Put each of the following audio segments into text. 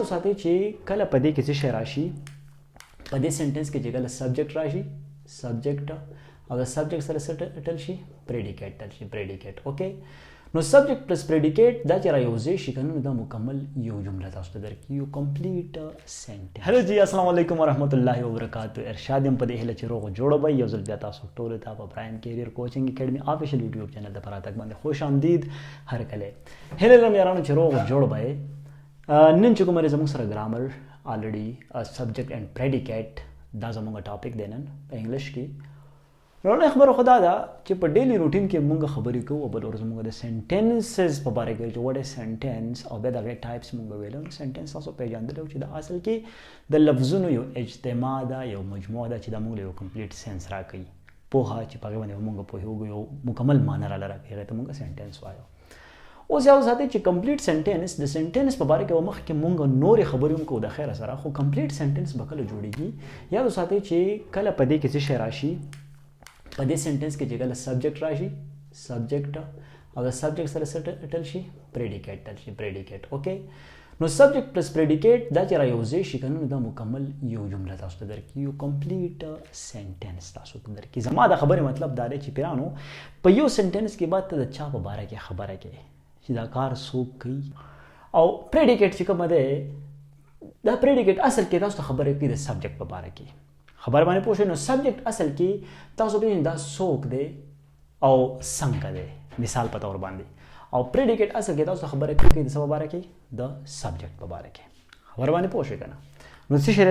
یاد وساتئ چې کله په دې کې څه شی راشي په دې سنټنس کې چې کله سبجیکټ راشي سبجیکټ او د سبجیکټ سره څه ټل شي پریډیکیټ ټل شي پریډیکیټ اوکې نو سبجیکټ پلس پریډیکیټ دا چې رايوځي شي کنه دا مکمل یو جمله تاسو ته درکې یو کمپلیټ سنټنس هلو جی السلام علیکم ورحمت الله وبرکاتہ ارشاد په دې هله چې روغ جوړ به یو ځل بیا تاسو ټول ته په پرایم کیریئر کوچنګ اکیډمي افیشل یوټیوب چینل ته پراتک باندې خوش آمدید هر کله هله لم یارانو چې روغ جوړ به نن چې کومه زموږ سره ګرامر already subject and predicate دا زموږ ټاپک دی نن په انګلیش کې نو خبره خدا دا چې په ډیلی روټین کې موږ خبرې کوو بل ورځ موږ د سنټنسز په باره کې چې وات سنټنس او به دغه ټایپس موږ ویلو سنټنس تاسو پیژندل چې د اصل کې د لفظونو یو اجتماع ده یو مجموعه ده چې د موږ یو کمپلیټ سنس راکوي پوهه چې په باندې موږ پوهیږو یو مکمل معنی را لراکوي هغه ته موږ سنټنس وایو اوس یو ساتي چې کمپلیټ سنټنس د سنټنس په باره کې مخکې موږ نورې خبرې هم کوو د خیر سره خو کمپلیټ سنټنس به کله جوړیږي یاد وساتئ چې کله په دې کې څه شی راشي په دې سنټنس کې چې کله سبجیکټ راشي سبجیکټ او د سبجیکټ سره څه ټل شي پریډیکیټ ټل شي پریډیکیټ اوکې نو سبجیکټ پلس پریډیکیټ دا چې رايوځي شي کنه دا مکمل یو جمله تاسو ته درکې یو کمپلیټ سنټنس تاسو ته درکې زما د خبرې مطلب دا دی چې پیرانو په یو سنټنس کې بعد ته د چا په باره کې خبره کې چې دا کار څوک کوي او پریډیکیټ چې کوم دی دا پریډیکیټ اصل کې تاسو ته خبرې کوي د سبجیکټ په باره کې خبر باندې پوښتنه نو سبجیکټ اصل کې تاسو به دا څوک دی او څنګه دی مثال په تور باندې او پریډیکیټ اصل کې تاسو خبرې کوي د څه په باره کې د سبجیکټ په باره کې خبر باندې پوښتنه کنه نو څه شی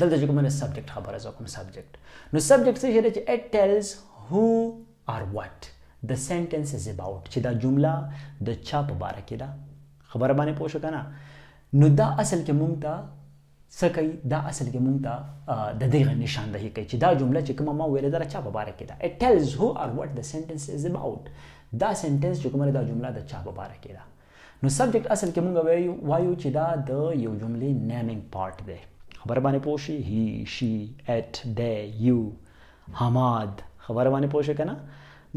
دلته چې کومه سبجیکټ خبره زو کوم سبجیکټ نو سبجیکټ څه شی چې it tells who or what the sentence is about چې دا جمله د چا په باره کې ده خبر باندې پوښتنه کنه نو دا اصل کې مونږ ته څه کوي دا اصل کې مونږ ته د دې نشاندهي کوي چې دا جمله چې کومه ما ویل دا چا په باره کې ده it tells who or what the sentence is about دا سنټنس چې کومه دا جمله د چا په باره کې ده نو سبجیکټ اصل کې مونږ وایو چې دا د یو جملې نیمینګ پارت دی خبر باندې پوښي he she it they you حماد خبر باندې پوښي کنه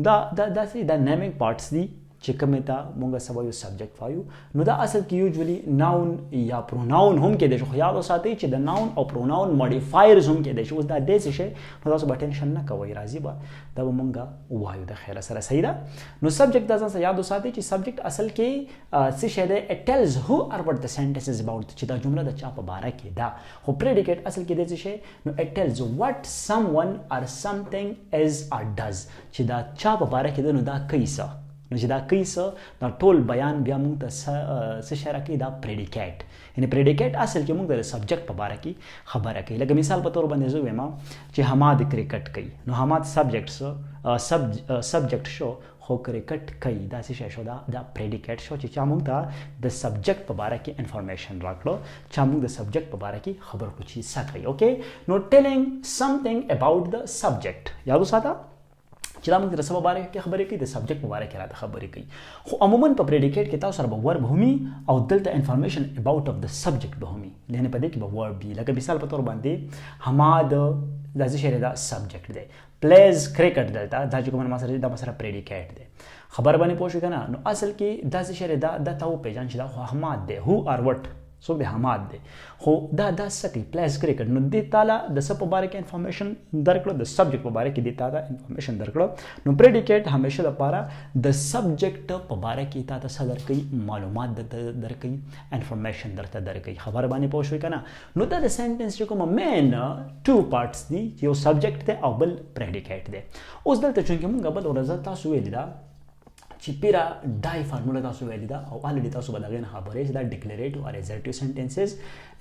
دا نیمینګ پارټس دي چې کومه ته مونږ سبا یو سبجیکټ وایو نو دا اصل کې یوزولي ناون یا پروناون هم کې د خو یاد وساتئ چې د ناون او پروناون ماډیفایرز هم کې د اوس دا د څه شي نو تاسو به ټینشن نه کوئ راځي به دا مونږ وایو د خیر سره صحیح ده نو سبجیکټ دا ځان یاد وساتئ چې سبجیکټ اصل کې څه شی دی it tells who or what the sentence is about چې دا جمله د چا په باره کې ده خو پریډیکیټ اصل کې د څه شی نو it tells what someone or something is or does چې دا چا په باره کې ده نو دا کوي څه نو چې دا کوي څه دا ټول بیان بیا موږ ته څه شی راکوي دا پریډیکیټ یعنی پریډیکیټ اصل کې موږ د سبجیکټ په باره کې خبره کوي لکه مثال په تور باندې زه وایم چې حماد کرکټ کوي نو حماد سبجیکټ شو خو کرکټ کوي دا څه شی شو دا پریډیکیټ شو چې چا موږ ته د سبجیکټ په باره کې انفارمیشن راکړو چا موږ د سبجیکټ په باره کې خبر کو چې څه کوي اوکې نو ټیلینګ سمثینګ اباوټ د سبجیکټ یاد وساته چې دا موږ د سبب باره کې خبرې کوي د سبجیکټ په باره کې راته خبرې کوي خو عموما په پریډیکیټ کې تاسو سره به ورب همي او دلته انفارمیشن اباوټ اف د سبجیکټ به همي لنه په دې کې به ورب وي لکه مثال په تور باندې حماد د څه دا سبجیکټ دی پلیز کرکټ دلته دا چې کومه مسله دا مسله پریډیکیټ دی خبر باندې پوښی کنه نو اصل کې دا څه دا تاسو پیژان چې دا حماد دی هو اور وټ سو به حماد دی خو دا سکی پلیز کرکټ نو د تعالی د سب په باره کې انفارمیشن درکړو د سبجیکټ په باره کې د تعالی انفارمیشن درکړو نو پریډیکیټ همیشه لپاره د سبجیکټ په باره کې تا ته صدر کوي معلومات درکړي انفارمیشن درته درکړي خبر باندې پوښوي کنه نو دا د سنټنس چې کوم مین ټو پارټس دي یو سبجیکټ دی او بل پریډیکیټ دی اوس دلته چې موږ بل ورځ تاسو ویل دا چې پیرا دای فارمولا تاسو ویل دا او الریډي تاسو به دغه نه خبرې چې دا ډیکلریټیو او ریزرټیو سنټنسز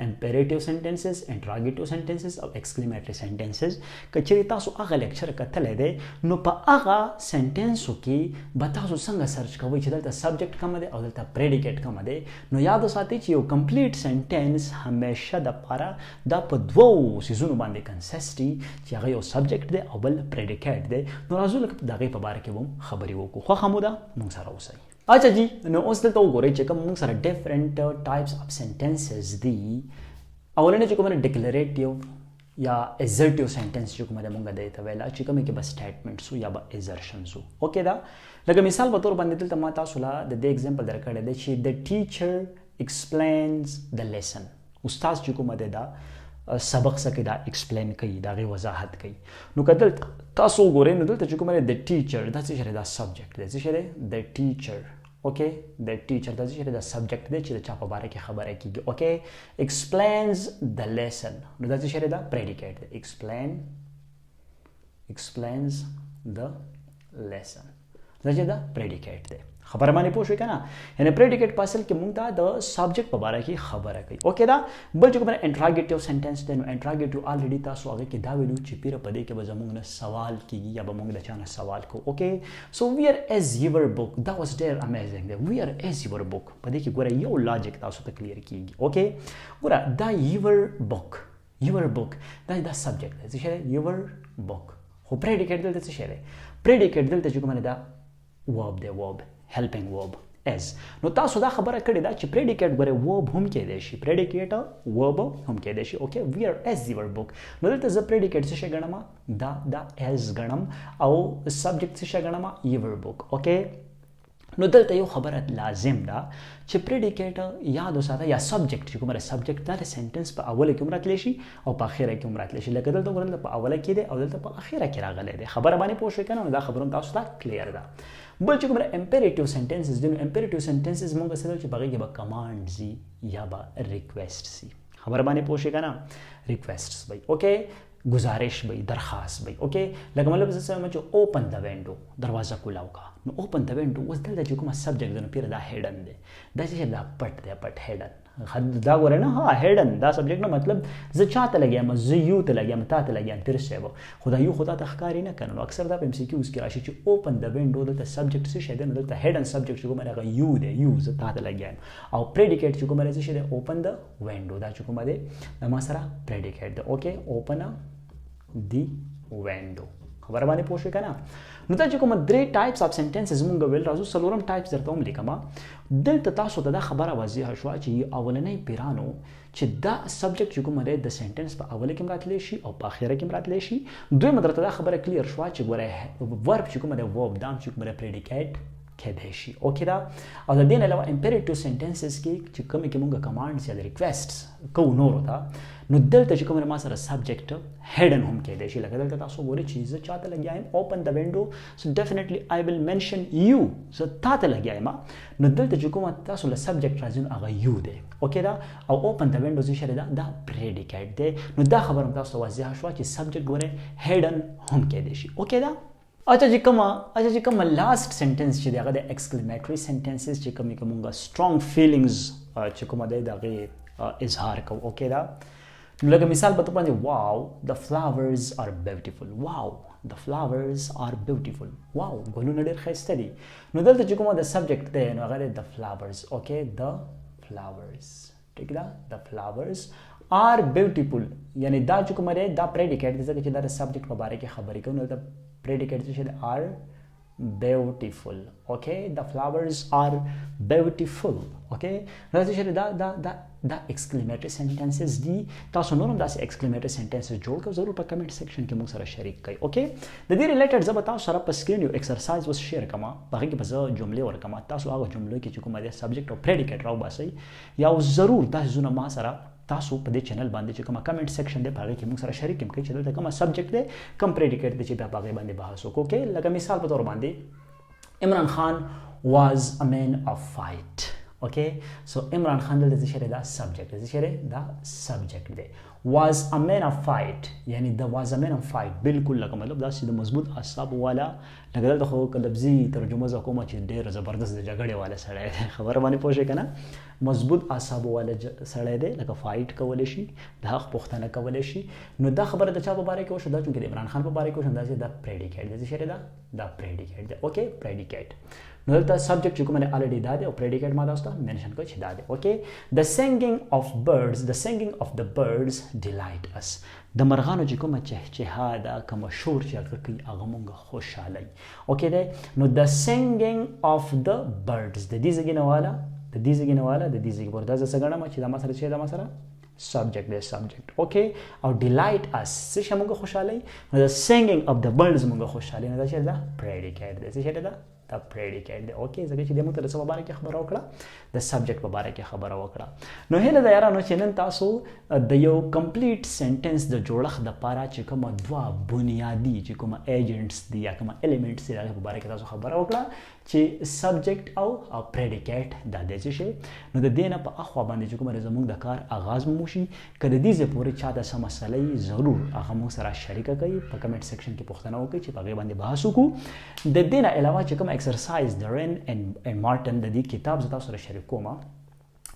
امپیریټیو سنټنسز انټراګیټیو سنټنسز او ایکسکلیمیټری سنټنسز کچې تاسو هغه لیکچر کتلې ده نو په هغه سنټنسو کې به تاسو څنګه سرچ کوئ چې دلته سبجیکټ کوم دی او دلته پریډیکیټ کوم دی نو یاد وساتئ چې یو کمپلیټ سنټنس همیشه د لپاره دا په دوو سیزونو باندې کنسسټي چې هغه یو سبجیکټ دی او بل پریډیکیټ دی نو راځو لکه دغه په باره کې هم خبرې وکړو خو خموده مونږ سره اوسئ اچھا جی نو اوس دلته وګورئ چې کوم مونږ سره ډیفرنٹ ټایپس اف سنټنسز دي اولنې چې کومه ډیکلریټیو یا ایزرټیو سنټنس چې کومه مونږ د ته ویلا چې کومه کې بس سټیټمنټس یا به ایزرشنز اوکې دا لکه مثال په تور باندې دلته ما تاسو لا د دې ایگزامپل درکړی دی چې د ټیچر explains the lesson. استاد چې کومه ده دا سبق سکه دا ایکسپلین کوي دا غي وضاحت کوي. نو کدل تاسو ګورئ نو دلته چې کومه د ټیچر دا څه شری دا سبجیکټ دی، څه شری د ټیچر. اوکې د ټیچر دا څه شری دا سبجیکټ دی چې د چا په باره کې خبره کیږي. اوکې explains the lesson نو دا څه شری دا پریډیکیټ دی. explains the lesson دا چې دا پریډیکیټ دی. خبره باندې پوه شئ کنه، یعنی پریډیکیټ په اصل کې موږ ته د سبجیکټ په باره کې خبره کوي. اوکې دا بل چې کومه انټراګیټیو سنټنس دی نو انټراګیټیو الریډي تاسو هغه کې دا ویلو چې پیر په دې کې به زموږ نه سوال کیږي یا به موږ د چا نه سوال کوو. اوکې سو ویئر از یور بوک دا واز ډیر امیزینګ دی. ویئر از یور بوک په دې کې ګوره یو لاجیک تاسو ته کلیر کیږي. اوکې ګوره دا یور بوک دا سبجیکټ دی چې یور بوک، خو پریډیکیټ دلته څه شی دی؟ پریډیکیټ دلته چې کومه دا verb دی، verb helping verb as. نو تاسو دا خبره کړې ده چې پریډیکیټ ګوره verb هم کېدای شي، پریډیکیټ verb هم کېدای شي. اوکې ویئر از یور بوک نو دلته زه پریډیکیټ څه شی ګڼم؟ دا as ګڼم او سبجیکټ څه شی ګڼم؟ یور بوک. اوکې نو دلته یو خبره لازم ده چې پریډیکیټ یاد وساته یا سبجیکټ چې کومه سبجیکټ دا سنټنس په اوله کې راتلی شي او په اخره کې راتلی شي. لکه دلته ګورئ په اوله کې دی او دلته په اخره کې راغلی دی. خبره باندې پوه شئ کنه، نو دا خبرونه تاسو ته کلیر ده. بل چې کومه امپیریټیو سنټنسز دي نو امپیریټیو سنټنسز موږ سره چې بغیر کې به کمانډز یا به ریکویسټس وي. خبره باندې پوه شئ کنه، ریکویسټس وي. اوکې گزارش وي، درخواست وي. اوکې لکه مطلب زه سم چې اوپن د وینډو دروازه کولاو کا نو اوپن د وینډو اوس دلته چې کومه سبجیکټ دی نو پیر دا هیډن دی، دا چې دا پټ دی، پټ هیډن دا ګوره نه ها هیډن دا سبجیکټ نه مطلب زه چاته لګیم، زه یو ته لګیم، تا ته لګیم، پیر سیو خدا یو خدا ته ښکاری نه کنه. نو اکثر دا په ام سی کیوز کې راشي چې اوپن د وینډو دلته سبجیکټ څه شی دی نو دلته هیډن سبجیکټ چې کومه هغه یو دی، یو زه تا ته لګیم او پریډیکیټ چې کومه څه شی دی اوپن د وینډو دا چې کومه دی د ما سره پریډیکیټ دی. اوکې اوپن دی وینډو. خبره باندې پوه شئ کنه. نو دا چې کومه درې ټایپس اف سنټنسز مونږ ویل راځو څلورم ټایپس درته هم لیکم. دلته تاسو ته دا خبره واضحه شوه چې اولنۍ پیرانو چې دا سبجیکټ چې کومه دی د سنټنس په اوله کې راتلی شي او په اخره کې راتلی شي. دویمه درته دا خبره کلیر شوه چې ګوره ورب چې کومه دی verb دا چې کومه پریډیکیټ کېدای شي. اوکې دا او د دې نه علاوه امپیریټیو سنټنسز کې چې کومې کې مونږ کمانډز یا د ریکویسټس کوو نورو ته نو دلته چې کومه ما سره سبجیکټ هیډن هم کېدای شي. لکه دلته تاسو ګورئ چې زه چاته لګیا یم اوپن د وینډو سو ډیفینیټلی آی ویل منشن یو، زه تا ته لګیا یم نو دلته چې کومه تاسو له سبجیکټ راځي نو هغه یو دی. اوکې دا او اوپن د وینډو څه شی دا پریډیکیټ دی. نو دا خبره هم تاسو ته واضحه شوه چې سبجیکټ ګورئ هیډن هم کېدای شي. اوکې دا اچھا چې کومه لاست سنټنس چې دی هغه د ایکسکلیمیټری سنټنسز چې کومې کومه سټرونګ فیلینګز چې کومه دی دغه اظهار کوو. اوکې دا لکه مثال په توګه باندې واو د فلاورز آر بیوټیفل، واو د فلاورز آر بیوټیفل، واو ګلونه ډېر ښایسته دي. نو دلته چې کومه د سبجیکټ دی نو هغه د فلاورز. اوکې د فلاورز ټیک ده د فلاورز آر بیوټیفل یعنی دا چې کومه دی دا پریډیکیټ دی ځکه چې دا د سبجیکټ په باره کې خبرې کوي نو د predicate should are beautiful. Okay the flowers are beautiful. Okay نو دا exclamatory sentences دي. تاسو نورم داسې exclamatory sentences جوړ کړئ ضرور په کمنټ سیکشن کې موږ سره شریک کړئ. اوکې د دې ریلیټډ زه به تاسو سره په سکرین یو ایکسرسایز وس شیر کوم په هغه کې به زه جملې ورکوم تاسو هغه جملو کې چې کومه د سبجیکټ او پریډیکیټ راو باسئ یا ضرور تاسو زونه ما سره تاسو په دې چینل باندې چې کومه کمنټ سیکشن دی په هغه کې موږ سره شریک کړئ چې دلته کومه سبجیکټ دی کوم پریډیکیټ دی چې بیا په هغه باندې بحث وکړو. اوکې لکه مثال په تور باندې عمران خان was a man of fight. Okay so عمران خان دلته څه شی دا سبجیکټ دی، څه شی دا سبجیکټ دی. was a man of fight یعنی دا was a man of fight بالکل لکه مطلب دا چې د مضبوط اعصاب والا لکه دلته خو لفظي ترجمه زه کومه چې ډېر زبردست د جګړې والا سړی دی. خبره باندې پوه شئ که نه مضبوط اعصاب والا سړی دی لکه فایټ کولی شي د حق پوښتنه کولی شي. نو دا خبره د چا په باره کې وشو دا چونکې د عمران خان په باره کې وشو داسې دا پریډیکیټ دی. څه شی دی دا پریډیکیټ دی. اوکې پریډیکیټ نو دلته سبجیکټ چې کومه دی الریډي دا دی او پریډیکیټ ما تاسو ته منشن کړی چې دا دی. اوکې د singing of the birds delight us د مرغانو چې کومه چهچها دا کومه شور چې هغه کوي هغه مونږ خوشحالوي. اوکې دی نو د singing of the birds د دې ځای نه والا د دې ځای ورته زه څه ګڼم چې دا ما سره چې دا ما سره subject دی subject. اوکې او delight us څه شی مونږ خوشحالوي نو د singing of the birds مونږ خوشحالوي نو دا چې دا predicate دی. څه شی دا د پریډیکیټ دی. اوکې ځکه چې د موږ ته د څه په باره کې خبره وکړه، د سبجیکټ په باره کې خبره وکړه. نو هیله ده یارانو چې نن تاسو د یو کمپلیټ سنټنس د جوړښت دپاره چې کومه دوه بنیادي چې کومه ایجنټس دي یا کومه ایلیمنټس دي د هغې په باره کې تاسو خبره وکړه چې سبجیکټ او پریډیکیټ دا دی څه شی. نو د دې نه په اخوا باندې چې کومه زموږ د کار آغاز مو وشي، که د دې ځای پورې چا د څه مسله وي ضرور هغه موږ سره شریکه کوي، په کمنټ سیکشن کې پوښتنه وکړئ چې په هغې باندې بحث وکړو. د دې نه علاوه چې کوم ایکسرسایز د رین اینډ مارټن د دې کتاب زه تاسو سره شریک کوم،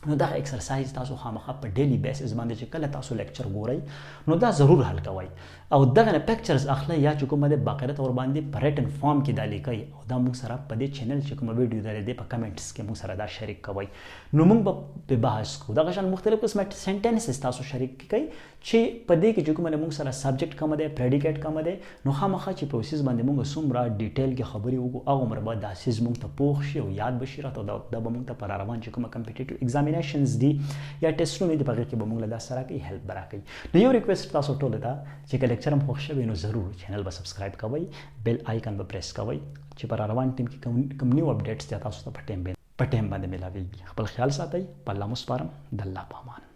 نو دغه ایکسرسایز تاسو خامخا په ډیلی بیسس باندې چې کله تاسو لیکچر ګورئ نو دا ضرور حل کوئ، او دغه نه پکچرز اخلئ یا چې کومه د باقاعده طور باندې په ریټن فارم کې دا لیکئ، او دا موږ سره په دې چینل چې کومه ویډیو ده د په کمنټس کې موږ سره دا شریک کوئ. نو موږ به په بحث کوو دغه شان مختلف قسمه سنټنسز تاسو شریک کړئ چې په دې کې چې کومه موږ سره سبجیکټ کوم دی، پریډیکیټ کوم دی، نو خامخا چې په اوسیز باندې موږ څومره ډیټیل کې خبرې وکړو هغه عمر به دا سیز موږ ته پوښ شي او یاد بشي راته، دا به موږ ته پر روان چې کومه کمپټیټیو ایگزامینیشنز دي یا ټیسټونه دي په هغې کې به موږ له دا سره کوي هیلپ به راکوي. نو یو ریکویسټ تاسو ټولو ته چې که لیکچر هم خوښ شوی نو ضرور چینل به سبسکرایب کوئ، بیل آیکن به پریس کوئ چې پر روان ټیم کې کوم نیو اپډیټس دي تاسو ته په ټایم باندې ملاویږي. خپل خیال ساتئ، په الله مو سپارم، د الله په امان.